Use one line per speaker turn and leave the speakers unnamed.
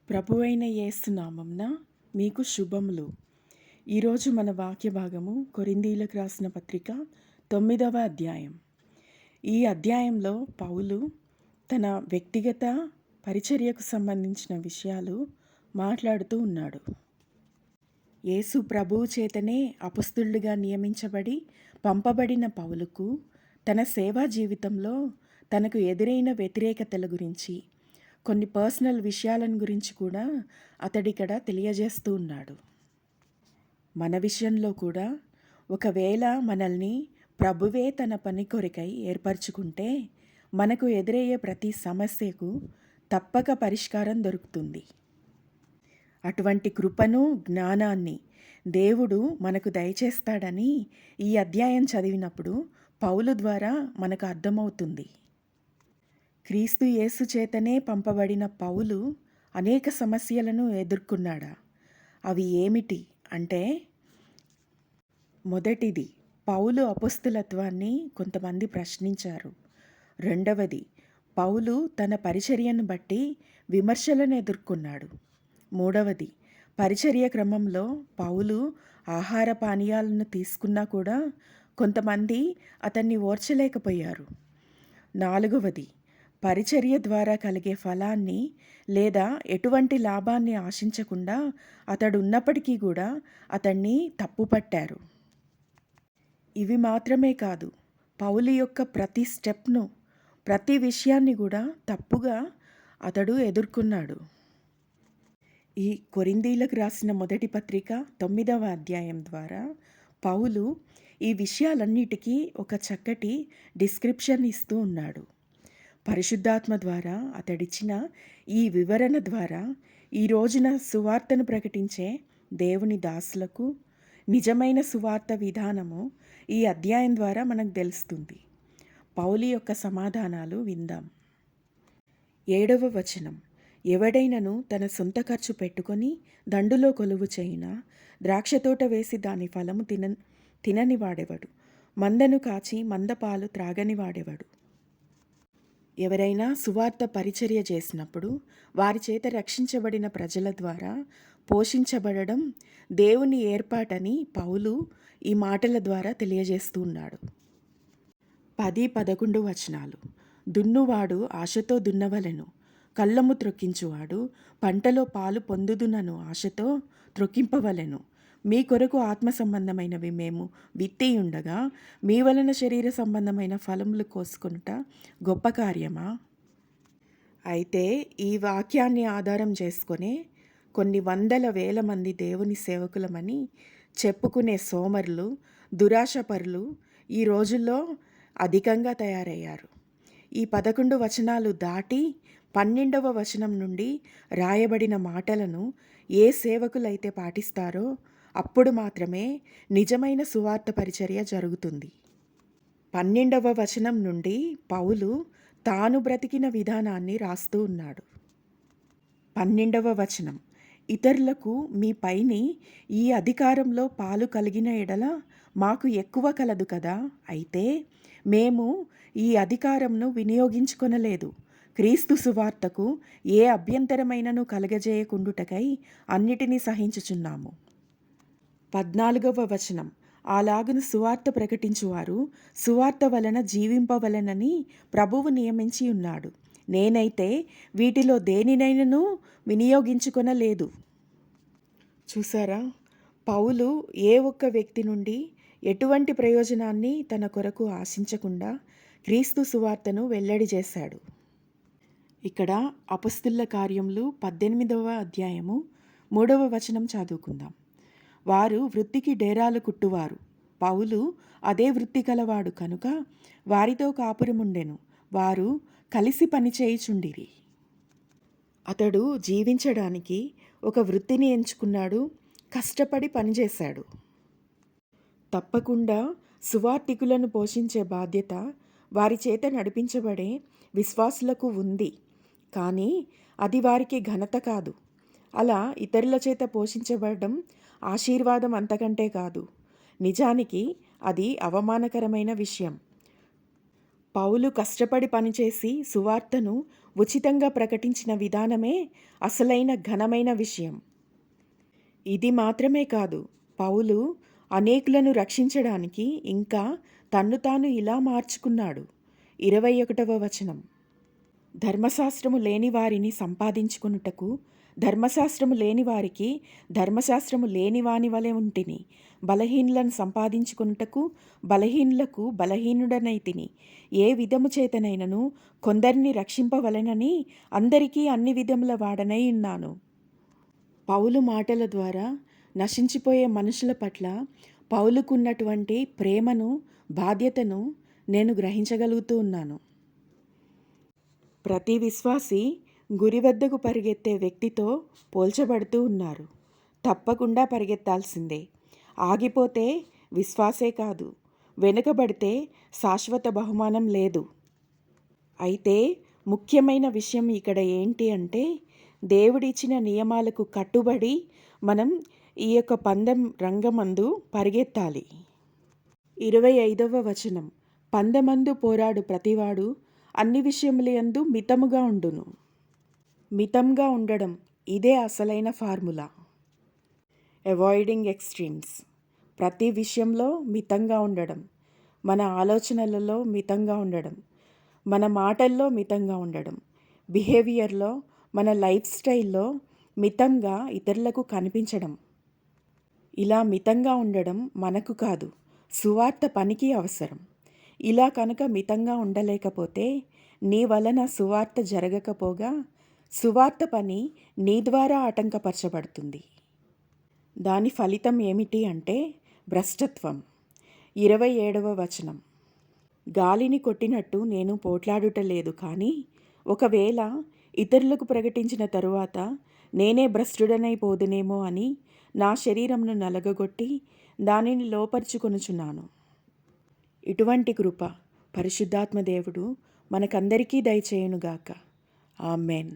ప్రభువైన యేసు నామమున మీకు శుభములు. ఈరోజు మన వాక్య భాగము కొరింథీయులకు రాసిన పత్రిక 9వ అధ్యాయం. ఈ అధ్యాయంలో పౌలు తన వ్యక్తిగత పరిచర్యకు సంబంధించిన విషయాలు మాట్లాడుతూ ఉన్నాడు. యేసు ప్రభువు చేతనే అపొస్తలుడిగా నియమించబడి పంపబడిన పౌలుకు తన సేవా జీవితంలో తనకు ఎదురైన వ్యతిరేకతల గురించి, కొన్ని పర్సనల్ విషయాలను గురించి కూడా అతడిక్కడ తెలియజేస్తూ ఉన్నాడు. మన విషయంలో కూడా ఒకవేళ మనల్ని ప్రభువే తన పని కొరకై ఏర్పరచుకుంటే మనకు ఎదురయ్యే ప్రతి సమస్యకు తప్పక పరిష్కారం దొరుకుతుంది. అటువంటి కృపను, జ్ఞానాన్ని దేవుడు మనకు దయచేస్తాడని ఈ అధ్యాయం చదివినప్పుడు పౌలు ద్వారా మనకు అర్థమవుతుంది. క్రీస్తు యేసు చేతనే పంపబడిన పౌలు అనేక సమస్యలను ఎదుర్కొన్నాడా? అవి ఏమిటి అంటే, మొదటిది, పౌలు అపొస్తలత్వాన్ని కొంతమంది ప్రశ్నించారు. రెండవది, పౌలు తన పరిచర్యను బట్టి విమర్శలను ఎదుర్కొన్నాడు. మూడవది, పరిచర్య క్రమంలో పౌలు ఆహార పానీయాలను తీసుకున్నా కూడా కొంతమంది అతన్ని ఓర్చలేకపోయారు. నాలుగవది, పరిచర్య ద్వారా కలిగే ఫలాన్ని లేదా ఎటువంటి లాభాన్ని ఆశించకుండా అతడు ఉన్నప్పటికీ కూడా అతన్ని తప్పుపట్టారు. ఇవి మాత్రమే కాదు, పౌలు యొక్క ప్రతి స్టెప్ను, ప్రతి విషయాన్ని కూడా తప్పుగా అతడు ఎదుర్కొన్నాడు. ఈ కొరింథీయులకు రాసిన మొదటి పత్రిక 9వ అధ్యాయం ద్వారా పౌలు ఈ విషయాలన్నిటికీ ఒక చక్కటి డిస్క్రిప్షన్ ఇస్తూ ఉన్నాడు. పరిశుద్ధాత్మ ద్వారా అతడిచ్చిన ఈ వివరణ ద్వారా ఈ రోజున సువార్తను ప్రకటించే దేవుని దాసులకు నిజమైన సువార్త విధానము ఈ అధ్యాయం ద్వారా మనకు తెలుస్తుంది. పౌలు యొక్క సమాధానాలు విందాం. 7వ వచనం, ఎవడైనను తన సొంత ఖర్చు పెట్టుకొని దండులో కొలువు చేయునా ద్రాక్షతోట వేసి దాని ఫలము తినని వాడెవడు, మందను కాచి మందపాలు త్రాగని వాడెవడు. ఎవరైనా సువార్త పరిచర్య చేసినప్పుడు వారి చేత రక్షించబడిన ప్రజల ద్వారా పోషించబడడం దేవుని ఏర్పాటని పౌలు ఈ మాటల ద్వారా తెలియజేస్తూ ఉన్నాడు. 10-11 వచనాలు, దున్నువాడు ఆశతో దున్నవలెను, కళ్ళము త్రొక్కించువాడు పంటలో పాలు పొందుదునను ఆశతో త్రొక్కింపవలెను. మీ కొరకు ఆత్మ సంబంధమైనవి మేము విత్తి ఉండగా మీ వలన శరీర సంబంధమైన ఫలములు కోసుకొనుట గొప్ప కార్యమా? అయితే ఈ వాక్యాన్ని ఆధారం చేసుకునే కొన్ని వందల వేల మంది దేవుని సేవకులమని చెప్పుకునే సోమరులు, దురాశపరులు ఈ రోజుల్లో అధికంగా తయారయ్యారు. ఈ 11 వచనాలు దాటి 12వ వచనం నుండి రాయబడిన మాటలను ఏ సేవకులైతే పాటిస్తారో అప్పుడు మాత్రమే నిజమైన సువార్త పరిచర్య జరుగుతుంది. 12వ వచనం నుండి పౌలు తాను బ్రతికిన విధానాన్ని రాస్తూ ఉన్నాడు. 12వ వచనం, ఇతరులకు మీ పైని ఈ అధికారంలో పాలు కలిగిన ఎడల మాకు ఎక్కువ కలదు కదా. అయితే మేము ఈ అధికారంను వినియోగించుకొనలేదు. క్రీస్తు సువార్తకు ఏ అభ్యంతరమైనను కలగజేయకుండుటకై అన్నిటినీ సహించుచున్నాము. 14వ వచనం, అలాగున సువార్త ప్రకటించువారు సువార్త వలన జీవింపవలెనని ప్రభువు నియమించి ఉన్నాడు. నేనైతే వీటిలో దేనినైనను వినియోగించుకొనలేదు. చూసారా, పౌలు ఏ ఒక్క వ్యక్తి నుండి ఎటువంటి ప్రయోజనాన్ని తన కొరకు ఆశించకుండా క్రీస్తు సువార్తను వెల్లడి చేశాడు. ఇక్కడ అపొస్తలుల కార్యములు 18వ అధ్యాయము 3వ వచనం చదువుకుందాం. వారు వృత్తికి డేరాలు కుట్టువారు. పౌలు అదే వృత్తి కలవాడు కనుక వారితో కాపురముండెను. వారు కలిసి పనిచేయుచుండిరి. అతడు జీవించడానికి ఒక వృత్తిని ఎంచుకున్నాడు, కష్టపడి పనిచేశాడు. తప్పకుండా సువార్తికులను పోషించే బాధ్యత వారి చేత నడిపించబడే విశ్వాసులకు ఉంది. కానీ అది వారికి ఘనత కాదు. అలా ఇతరుల చేత పోషించబడడం ఆశీర్వాదం అంతకంటే కాదు. నిజానికి అది అవమానకరమైన విషయం. పౌలు కష్టపడి పనిచేసి సువార్తను ఉచితంగా ప్రకటించిన విధానమే అసలైన ఘనమైన విషయం. ఇది మాత్రమే కాదు, పౌలు అనేకులను రక్షించడానికి ఇంకా తన్ను తాను ఇలా మార్చుకున్నాడు. 21వ వచనం, ధర్మశాస్త్రము లేని వారిని సంపాదించుకొనుటకు ధర్మశాస్త్రము లేని వారికి ధర్మశాస్త్రము లేని వాని వలె ఉంటిని. బలహీనులను సంపాదించుకొనుటకు బలహీనులకు బలహీనుడనైతిని. ఏ విధము చేతనైనను కొందరిని రక్షింపవలెనని అందరికీ అన్ని విధముల వాడనై ఉన్నాను. పౌలు మాటల ద్వారా నశించిపోయే మనుషుల పట్ల పౌలుకున్నటువంటి ప్రేమను, బాధ్యతను నేను గ్రహించగలుగుతూ ఉన్నాను. ప్రతి విశ్వాసి గురి వద్దకు పరిగెత్తే వ్యక్తితో పోల్చబడుతూ ఉన్నారు. తప్పకుండా పరిగెత్తాల్సిందే. ఆగిపోతే విశ్వాసే కాదు, వెనుకబడితే శాశ్వత బహుమానం లేదు. అయితే ముఖ్యమైన విషయం ఇక్కడ ఏంటి అంటే, దేవుడిచ్చిన నియమాలకు కట్టుబడి మనం ఈ యొక్క పందెం రంగమందు పరిగెత్తాలి. 25వ వచనం, పందెమందు పోరాడు ప్రతివాడు అన్ని విషయములందు మితముగా ఉండును. మితంగా ఉండడం, ఇదే అసలైన ఫార్ములా. Avoiding extremes. ప్రతి విషయంలో మితంగా ఉండడం, మన ఆలోచనలలో మితంగా ఉండడం, మన మాటల్లో మితంగా ఉండడం, బిహేవియర్లో, మన లైఫ్ స్టైల్లో మితంగా ఇతరులకు కనిపించడం. ఇలా మితంగా ఉండడం మనకు కాదు, సువార్త పనికి అవసరం. ఇలా కనుక మితంగా ఉండలేకపోతే నీ వలన సువార్త జరగకపోగా సువార్త పని నీ ద్వారా ఆటంకపరచబడుతుంది. దాని ఫలితం ఏమిటి అంటే భ్రష్టత్వం. 27వ వచనం, గాలిని కొట్టినట్టు నేను పోట్లాడుట లేదు, కానీ ఒకవేళ ఇతరులకు ప్రకటించిన తరువాత నేనే భ్రష్టుడనైపోదునేమో అని నా శరీరమును నలగగొట్టి దానిని లోపరుచుకొనుచున్నాను. ఇటువంటి కృప పరిశుద్ధాత్మ దేవుడు మనకందరికీ దయచేయునుగాక. ఆమెన్.